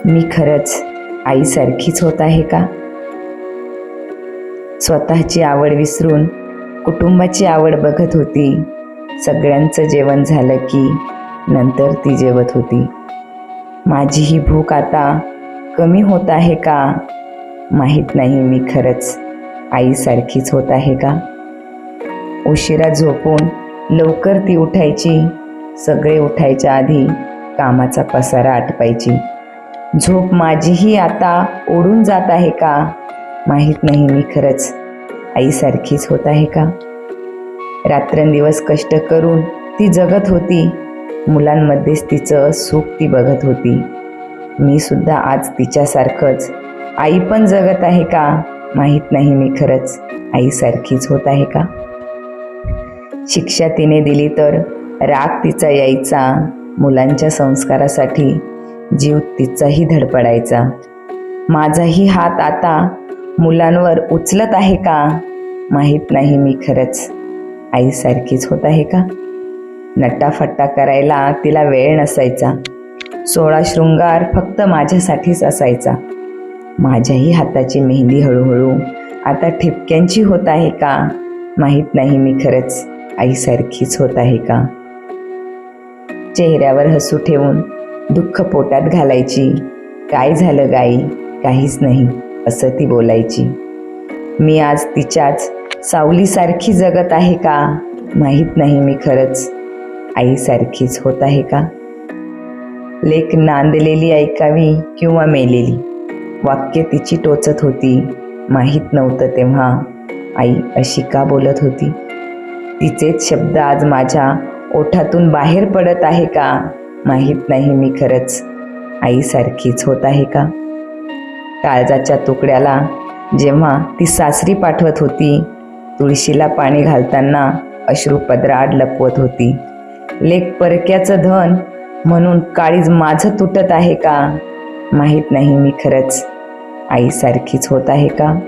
मी खरंच आईसारखीच होत आहे का? स्वतःची आवड विसरून कुटुंबाची आवड बघत होती. सगळ्यांचं जेवण झालं की नंतर ती जेवत होती. माझी ही भूक आता कमी होत आहे का? माहीत नाही मी खरंच आईसारखीच होत आहे का? उशिरा झोपून लवकर ती उठायची. सगळे उठायच्या आधी कामाचा पसारा आटपायची. झोप माझीही आता ओढून जात आहे का? माहीत नाही मी खरंच आईसारखीच होत आहे का? रात्रंदिवस कष्ट करून ती जगत होती. मुलांमध्येच तिचं सुख ती बघत होती. मी सुद्धा आज तिच्यासारखंच आई पण जगत आहे का? माहीत नाही मी खरंच आईसारखीच होत आहे का? शिक्षा तिने दिली तर राग तिचा यायचा. मुलांच्या संस्कारासाठी जीव तिचाही धडपडायचा. माझाही हात आता मुलांवर उचलत आहे का? माहीत नाही मी खरंच आईसारखीच होत आहे का? नटाफट्टा करायला तिला वेळ नसायचा. 16 शृंगार फक्त माझ्यासाठीच असायचा. माझ्याही हाताची मेहंदी हळूहळू आता ठिपक्यांची होत आहे का? माहीत नाही मी खरंच आईसारखीच होत आहे का? चेहऱ्यावर हसू ठेवून दुःख पोटात घालायची. काय झालं गाई? काहीच नाही असं ती बोलायची. मी आज तिच्याच सावलीसारखी जगत आहे का? माहीत नाही मी खरंच आईसारखीच होत आहे का? लेक नांदलेली ऐकावी किंवा मेलेली, वाक्य तिची टोचत होती. माहीत नव्हतं तेव्हा आई अशी का बोलत होती. तिचेच शब्द आज माझ्या ओठातून बाहेर पडत आहे का? माहीत नाही मी खरंच आईसारखीच होत आहे का? काळजाच्या तुकड्याला जेव्हा ती सासरी पाठवत होती, तुळशीला पाणी घालताना अश्रुपदराड लपवत होती. लेक परक्याचं धन म्हणून काळीज माझं तुटत आहे का? माहीत नाही मी खरंच आईसारखीच होत आहे का?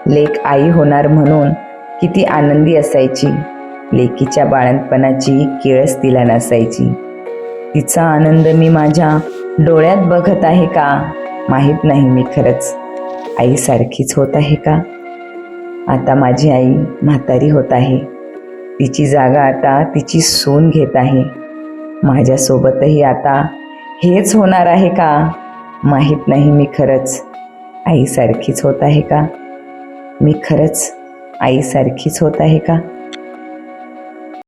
लेक आई होणार म्हणून किती आनंदी असायची. लेकीच्या बाळंतपणाची किळस तिला नसायची. तिचा आनंद मी माझ्या डोळ्यात बघत आहे का? माहीत नाही मी खरंच आईसारखीच होत आहे का? आता माझी आई म्हातारी होत आहे. तिची जागा आता तिची सून घेत आहे. माझ्यासोबतही आता हेच होणार आहे का? माहीत नाही मी खरंच आईसारखीच होत आहे का? मी खरंच आईसारखीच होत आहे का?